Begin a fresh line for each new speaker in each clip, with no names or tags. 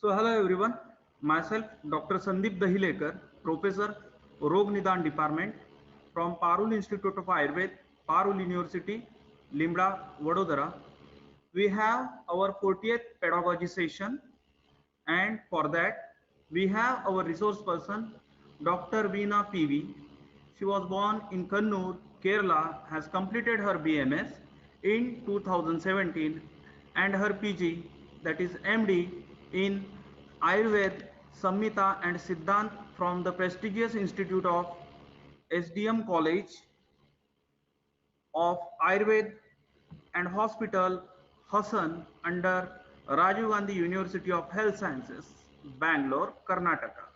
So hello everyone, myself Dr. Sandeep Dahilekar, Professor Rog Nidan Department from Parul Institute of Ayurveda, Parul University, Limra, Vadodara. We have our 40th pedagogy session, and for that we have our resource person Dr. Veena PV. She was born in Kannur, Kerala, has completed her BMS in 2017 and her PG, that is MD, in Ayurveda, Samhita and Siddhant from the prestigious Institute of SDM College of Ayurveda and Hospital Hassan under Rajiv Gandhi University of Health Sciences, Bangalore, Karnataka.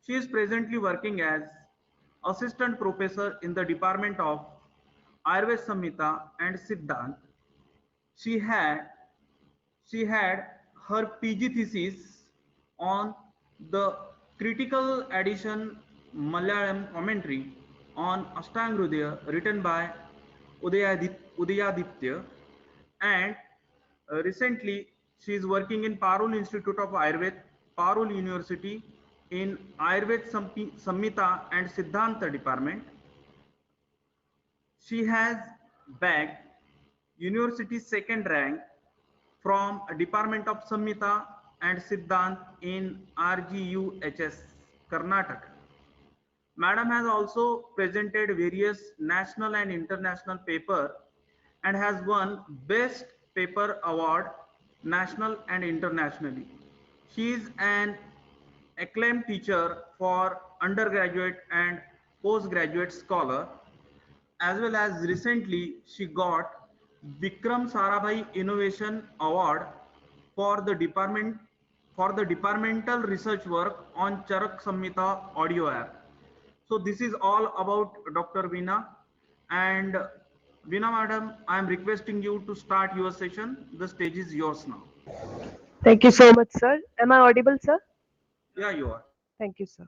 She is presently working as assistant professor in the Department of Ayurveda Samhita and Siddhant. She had she had her PG thesis on the critical edition Malayalam commentary on Ashtanga written by Udayaditya, and recently she is working in Parul Institute of Ayurveda, Parul University in Ayurveda Samhita and Siddhanta department. She has bagged university second rank from Department of Samhita and Siddhant in RGUHS, Karnataka. Madam has also presented various national and international paper and has won Best Paper Award national and internationally. She is an acclaimed teacher for undergraduate and postgraduate scholar, as well as recently she got Vikram Sarabhai Innovation Award for the departmental research work on Charak Samhita audio app. So this is all about Dr. Veena, and Veena madam, I am requesting you to start your session. The stage is yours now.
Thank you so much, sir. Am I audible, sir?
Yeah, you are.
Thank you, sir.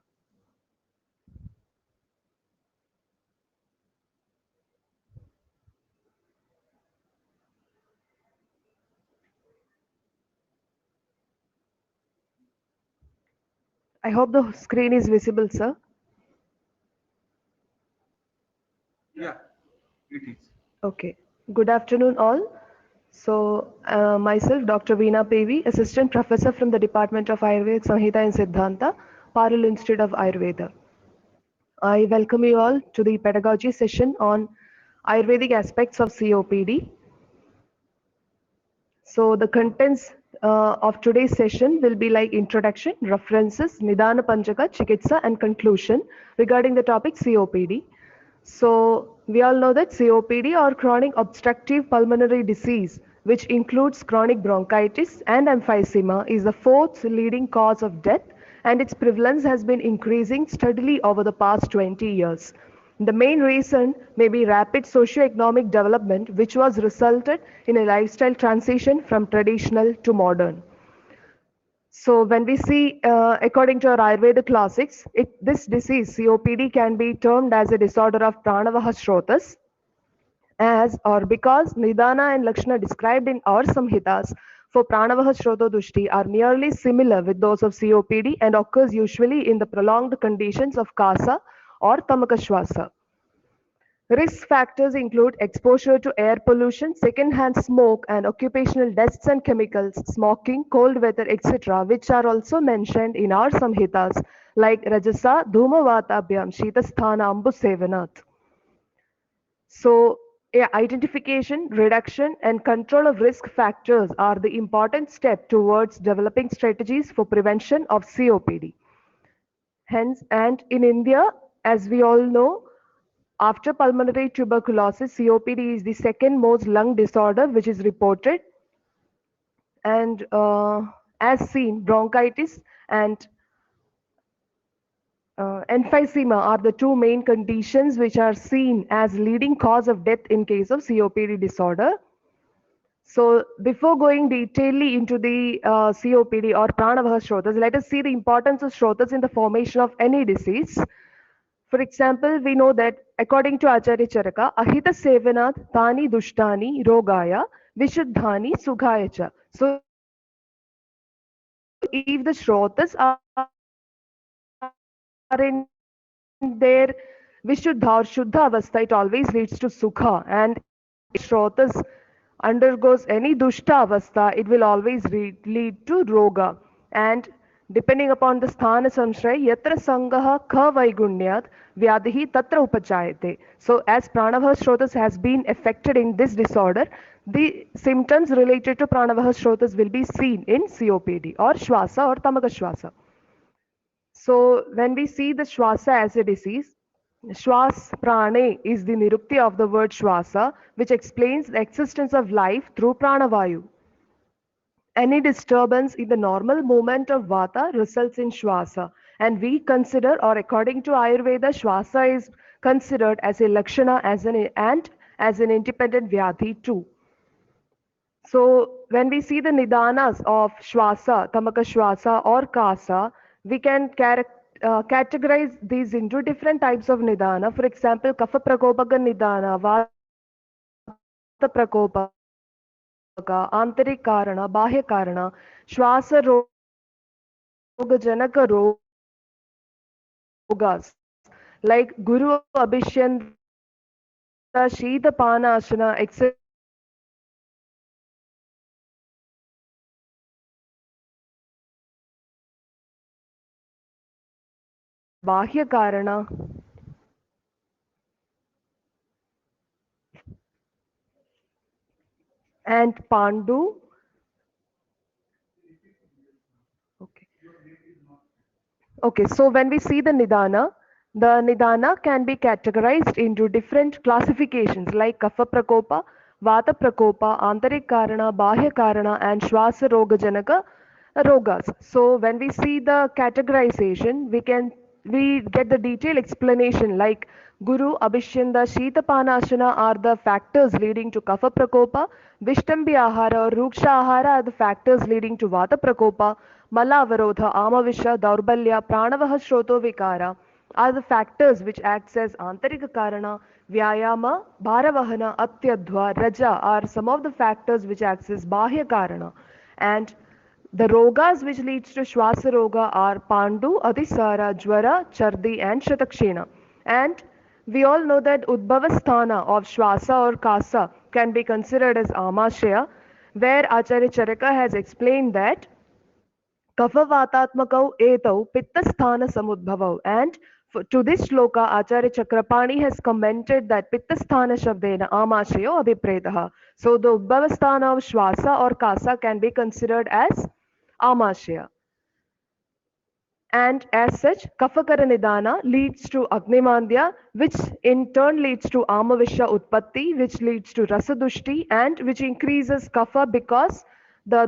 I hope the screen is visible, sir.
Yeah, it is.
Okay. Good afternoon, all. So, myself, Dr. Veena Pevi, Assistant Professor from the Department of Ayurvedic Samhita and Siddhanta, Parul Institute of Ayurveda. I welcome you all to the pedagogy session on Ayurvedic aspects of COPD. So the contents of today's session will be like introduction, references, Nidana Panchaka, Chikitsa, and conclusion regarding the topic COPD. So we all know that COPD, or chronic obstructive pulmonary disease, which includes chronic bronchitis and emphysema, is the fourth leading cause of death, and its prevalence has been increasing steadily over the past 20 years. The main reason may be rapid socio-economic development, which was resulted in a lifestyle transition from traditional to modern. So when we see, according to our Ayurveda classics, this disease, COPD, can be termed as a disorder of pranavaha shrotas, as or because Nidana and Lakshana described in our Samhitas for pranavaha shroto dushti are nearly similar with those of COPD and occurs usually in the prolonged conditions of Kasa or Tamakashwasa. Risk factors include exposure to air pollution, second-hand smoke, and occupational dusts and chemicals, smoking, cold weather, etc., which are also mentioned in our Samhitas, like Rajasa, Dhumavatabhyam, Shitasthana, Ambusevanat. So, identification, reduction, and control of risk factors are the important step towards developing strategies for prevention of COPD. Hence, and in India, as we all know, after pulmonary tuberculosis, COPD is the second most lung disorder which is reported, and as seen, bronchitis and emphysema are the two main conditions which are seen as leading cause of death in case of COPD disorder. So before going detailedly into the COPD or pranavaha shrotas, let us see the importance of shrotas in the formation of any disease. For example, we know that according to Acharya Charaka, ahita sevanat tani dushtani rogaya vishuddhani sughaya cha. So if the shrotas are in their vishuddha or shuddha avastha, it always leads to sukha. And shrotas undergoes any dushta avastha, it will always lead to roga. And depending upon the sthana samshraya, yatra sangaha kha vaigunyat vyadihi tatra upachayate. So as pranavaha shrotas has been affected in this disorder, the symptoms related to pranavaha shrotas will be seen in COPD or shwasa or tamaka shwasa. So when we see the shwasa as a disease, Shwas prane is the nirukti of the word shwasa, which explains the existence of life through pranavayu. Any disturbance in the normal movement of vata results in shwasa, and we consider, or according to Ayurveda, shwasa is considered as a lakshana and as an independent vyadhi too. So when we see the nidanas of shwasa, tamaka shwasa or kasa, we can categorize these into different types of nidana. For example, kapha prakopaka nidana, vata prakopaka, antarik karana, bahya karana, shwasa roga janaka rogas, like guru abhishyanda, shita panasana, etc. Bahya karana and Pandu. Okay. Okay, so when we see the Nidana can be categorized into different classifications like Kapha Prakopa, Vata Prakopa, Antarik Karana, Bahya Karana, and Shwasa Roga Janaka Rogas. So when we see the categorization, we get the detailed explanation like Guru, Abhishyanda, Shita Panashana are the factors leading to Kapha Prakopa, Vishtambi Ahara or Ruksha Ahara are the factors leading to Vata Prakopa, Mala Avarodha, Amavisha, Daurbalya, Pranavaha Shroto Vikara are the factors which acts as Antarika Karana, Vyayama, Bharavahana, Atyadhva, Raja are some of the factors which acts as Bahya Karana. And the rogas which leads to Shwasa Roga are Pandu, Adhisara, Jwara, Chardi and Shatakshena. And we all know that Udbhavasthana of Shwasa or Kasa can be considered as Amashaya, where Acharya Charaka has explained that Kapha-vatatmakau etau pittasthana samudbhavau. And to this shloka, Acharya Chakrapani has commented that pittasthana shabdena amashayo abhipretaha. So the Udbhavasthana of Shwasa or Kasa can be considered as Amashaya. And as such, Kafakara Nidana leads to Agnimandya, which in turn leads to Amavisha Utpatti, which leads to Rasadushti, and which increases Kapha because the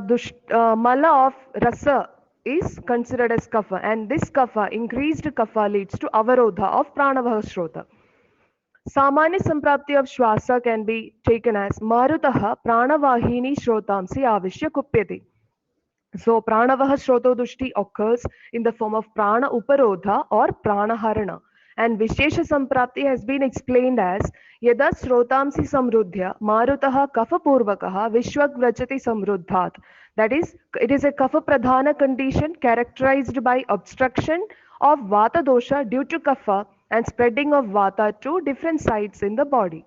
Mala of Rasa is considered as Kapha, and this Kapha, increased Kapha, leads to Avarodha of Pranavaha Shrota. Samanya Samprapti of Shwasa can be taken as Marutaha Pranavahini Shrotamsi Avishya Kupyati. So Pranavaha Shrotodushti occurs in the form of Prana Uparodha or Prana Harana. And Vishesha Samprapti has been explained as Yada Shrotamsi Samruddhya Marutaha Kapha Purvakaha Vishwak Vrachati Samruddhat. That is, it is a Kapha Pradhana condition characterized by obstruction of Vata dosha due to Kapha and spreading of Vata to different sites in the body.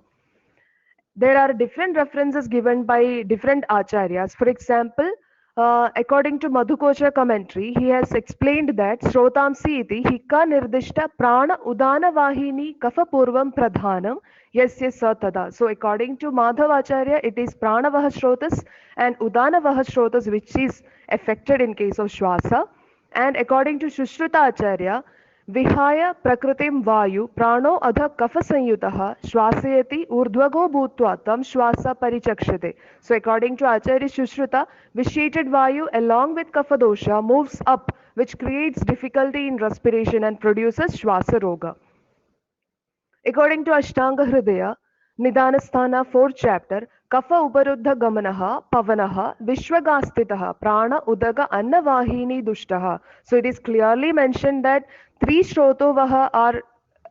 There are different references given by different acharyas. For example, according to Madhukocha commentary, he has explained that Shrotamsi iti hika nirdishta prana udana vahini kapha purvam pradhanam yasya satada. So according to Madhavacharya, it is pranavaha shrotas and udanavaha shrotas which is affected in case of Shwasa. And according to Shushruta Acharya, विहाय प्रकृतिं वायु प्राणो अध कफ संयुतः श्वासयति ऊर्ध्वगो भूत्वा तं श्वास परिचक्षते. So according to Acharya Shushruta, vitiated vayu along with kapha dosha moves up, which creates difficulty in respiration and produces shwasa roga. According to Ashtanga Hridaya, Nidanasthana 4th chapter, Kapha Uparuddha Gamanaha, Pavanaha, Vishwagastitaha, Prana Udaga Annavahini Dushtaha. So it is clearly mentioned that three Shrotovaha are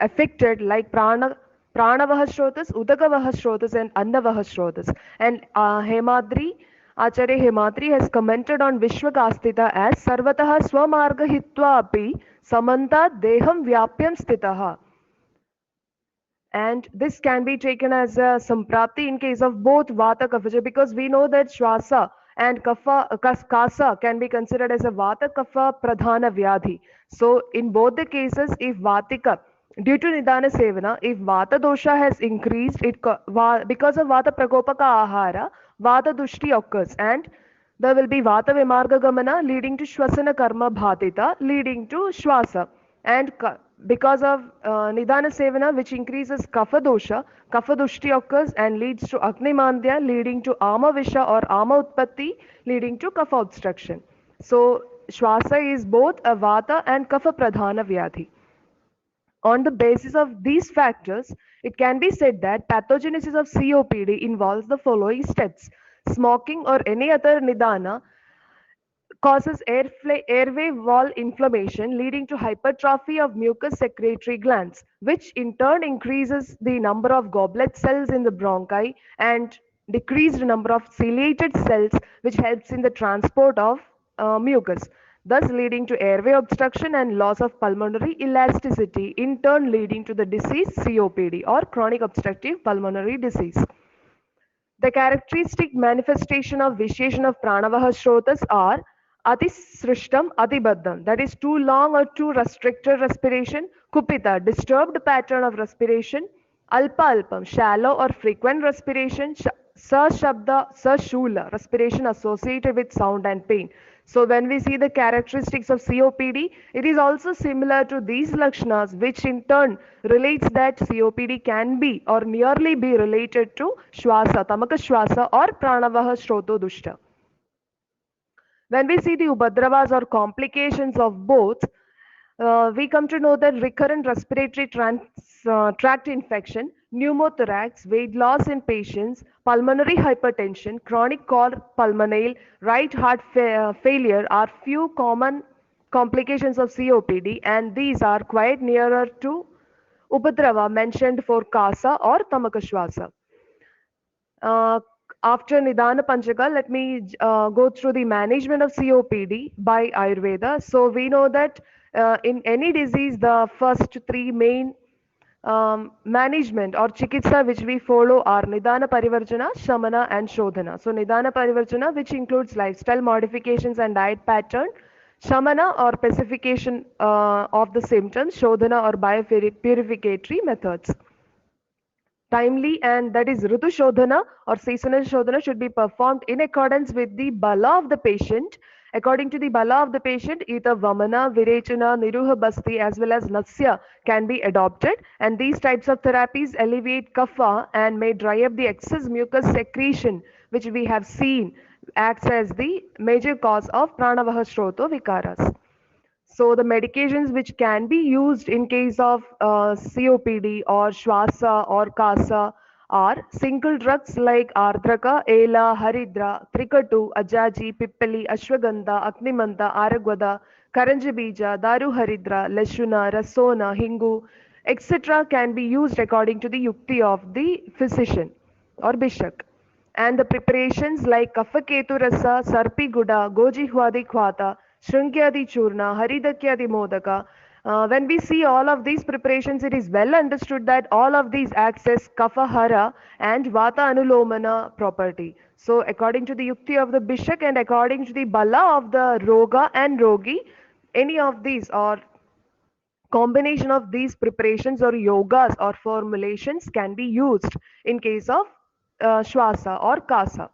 affected like Pranavaha Shrotas, Udagavaha Shrotas and Annavaha Shrotas. And Hemadri Acharya Himatri has commented on Vishwakastita as Sarvatah Swamarga Hitva api Samanta Deham Vyapyam Stitaha. And this can be taken as a samprapti in case of both Vata Kapha, because we know that Shwasa and Kasa can be considered as a Vata Kapha Pradhana Vyadhi. So in both the cases, if Vatika, due to Nidana Sevana, if Vata dosha has increased, because of Vata Prakopaka Ahara, Vata Dushti occurs, and there will be Vata Vimarga Gamana leading to Shwasana Karma Bhatita leading to Shwasa. And because of Nidana Sevana, which increases Kapha dosha, Kapha Dushti occurs and leads to Agni Mandya leading to Ama Visha or Ama Utpatti leading to Kapha obstruction. So Shwasa is both a Vata and Kapha Pradhana Vyadhi. On the basis of these factors, it can be said that pathogenesis of COPD involves the following steps. Smoking or any other nidana causes airway wall inflammation leading to hypertrophy of mucous secretory glands, which in turn increases the number of goblet cells in the bronchi and decreased number of ciliated cells, which helps in the transport of mucus, thus leading to airway obstruction and loss of pulmonary elasticity, in turn leading to the disease COPD or chronic obstructive pulmonary disease. The characteristic manifestation of vitiation of pranavaha shrotas are atisrishtam atibaddham, that is too long or too restricted respiration, kupita, disturbed pattern of respiration, alpa alpam, shallow or frequent respiration, sashabda, sashula, respiration associated with sound and pain. So when we see the characteristics of COPD, it is also similar to these lakshanas, which in turn relates that COPD can be or nearly be related to Shwasa, Tamaka Shwasa or Pranavaha Shroto Dushta. When we see the Ubadravas or complications of both, we come to know that recurrent respiratory tract infection, pneumothorax, weight loss in patients, pulmonary hypertension, chronic cor pulmonale, right heart failure are few common complications of COPD, and these are quite nearer to Upadrava mentioned for Kasa or Tamakashwasa. After Nidana Panchaka, let me go through the management of COPD by Ayurveda. So we know that in any disease, the first three main management or chikitsa which we follow are Nidana Parivarjana, Shamana and Shodhana. So Nidana Parivarjana, which includes lifestyle modifications and diet pattern, Shamana or pacification of the symptoms, Shodhana or biopurificatory methods. Timely, and that is Ritu Shodhana or seasonal Shodhana, should be performed in accordance with the bala of the patient. According to the bala of the patient, either Vamana, Virechana, Niruha Basti as well as Nasya can be adopted, and these types of therapies alleviate kapha and may dry up the excess mucus secretion, which we have seen acts as the major cause of pranavaha shroto vikaras. So the medications which can be used in case of COPD or Shwasa or Kasa are single drugs like Ardraka, Ela, Haridra, Trikatu, Ajaji, Pippali, Ashwagandha, Aknimanta, Aragwada, Karanjabija, Daru Haridra, Leshuna, Rasona, Hingu, etc. can be used according to the yukti of the physician or bishop. And the preparations like Kafaketu Rasa, Sarpi Guda, Gojihwadi Khwata, Shrunkyadi Churna, Haridakyadi Modaka. When we see all of these preparations, it is well understood that all of these acts as Kapha and Vata Anulomana property. So according to the Yukti of the Bishak and according to the Bala of the Roga and Rogi, any of these or combination of these preparations or yogas or formulations can be used in case of Shwasa or Kasa.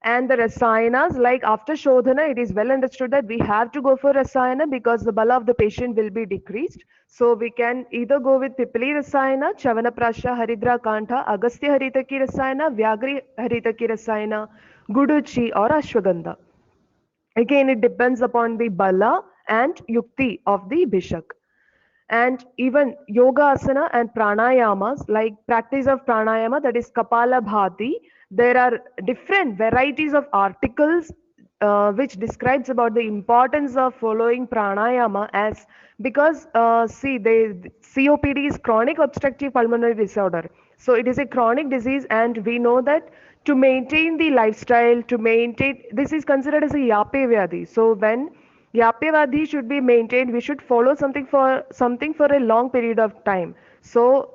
And the rasayanas, like after Shodhana, it is well understood that we have to go for rasayana because the bala of the patient will be decreased. So we can either go with Pipali rasayana, Chavana Prasha, Haridra Kantha, Agastya Haritaki rasayana, Vyagri Haritaki rasayana, Guduchi or Ashwagandha. Again, it depends upon the bala and yukti of the bishak. And even yoga asana and pranayamas, like practice of pranayama, that is Kapala Bhati, there are different varieties of articles which describes about the importance of following pranayama, as because see, COPD is chronic obstructive pulmonary disorder. So it is a chronic disease, and we know that to maintain the lifestyle, to maintain, this is considered as a yape vyadhi. So when yape vyadhi should be maintained, we should follow something for a long period of time. So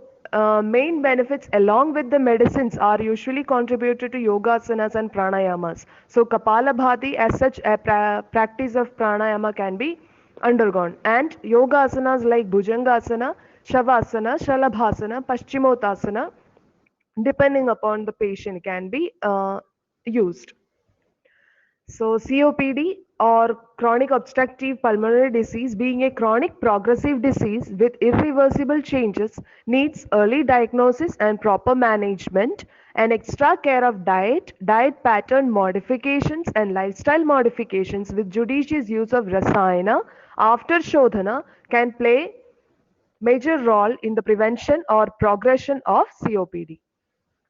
main benefits along with the medicines are usually contributed to yoga asanas and pranayamas. So kapala bhati as such a practice of pranayama can be undergone, and yoga asanas like bhujangasana, shavasana, shalabhasana, paschimottasana, depending upon the patient, can be used. So COPD, or chronic obstructive pulmonary disease, being a chronic progressive disease with irreversible changes, needs early diagnosis and proper management, and extra care of diet pattern modifications and lifestyle modifications with judicious use of rasayana after shodhana can play major role in the prevention or progression of COPD.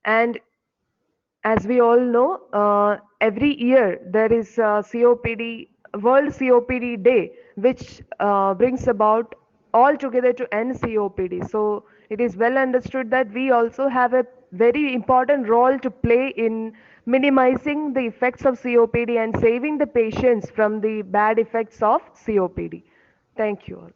And as we all know, every year there is COPD, World COPD Day, which brings about all together to end COPD. So it is well understood that we also have a very important role to play in minimizing the effects of COPD and saving the patients from the bad effects of COPD. Thank you all.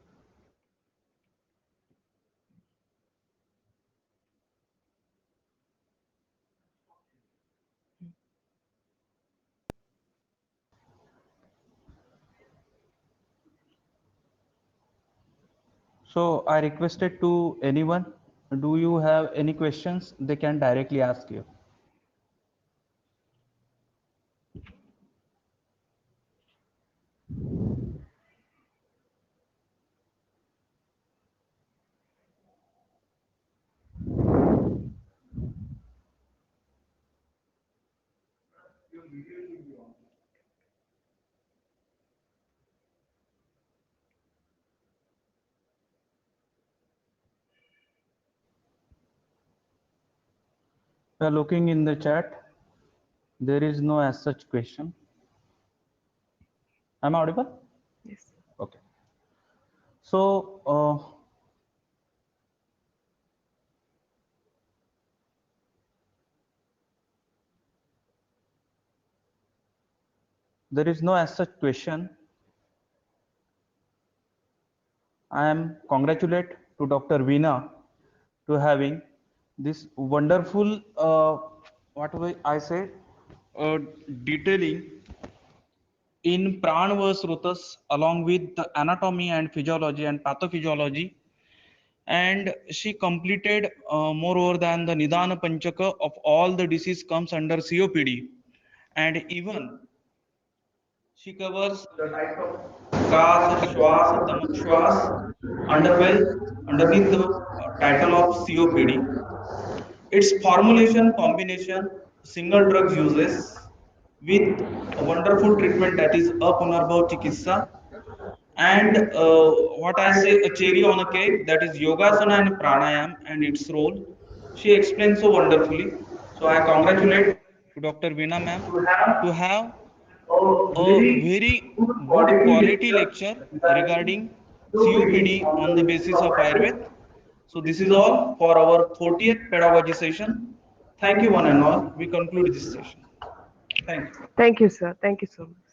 So I requested to anyone, do you have any questions? They can directly ask you. Looking in the chat, there is no as such question. Am I audible?
Yes.
Okay. So there is no as such question. I am congratulate to Dr. Veena to having this wonderful, what will I say, detailing in Pranavasrutas along with the anatomy and physiology and pathophysiology. And she completed moreover than the Nidana Panchaka of all the disease comes under COPD. And even she covers the types of Kas, Shwas, Tamashwas underwell underneath the title of COPD. Its formulation combination, single drugs uses with a wonderful treatment that is Apunarbhav Chikitsa, and what I say, a cherry on a cake, that is Yogasana and Pranayam and its role. She explains so wonderfully. So I congratulate to Dr. Veena ma'am to have a very good quality lecture regarding COPD on the basis of Ayurveda. So this is all for our 40th pedagogy session. Thank you one and all. We conclude this session. Thank you.
Thank you, sir. Thank you so much.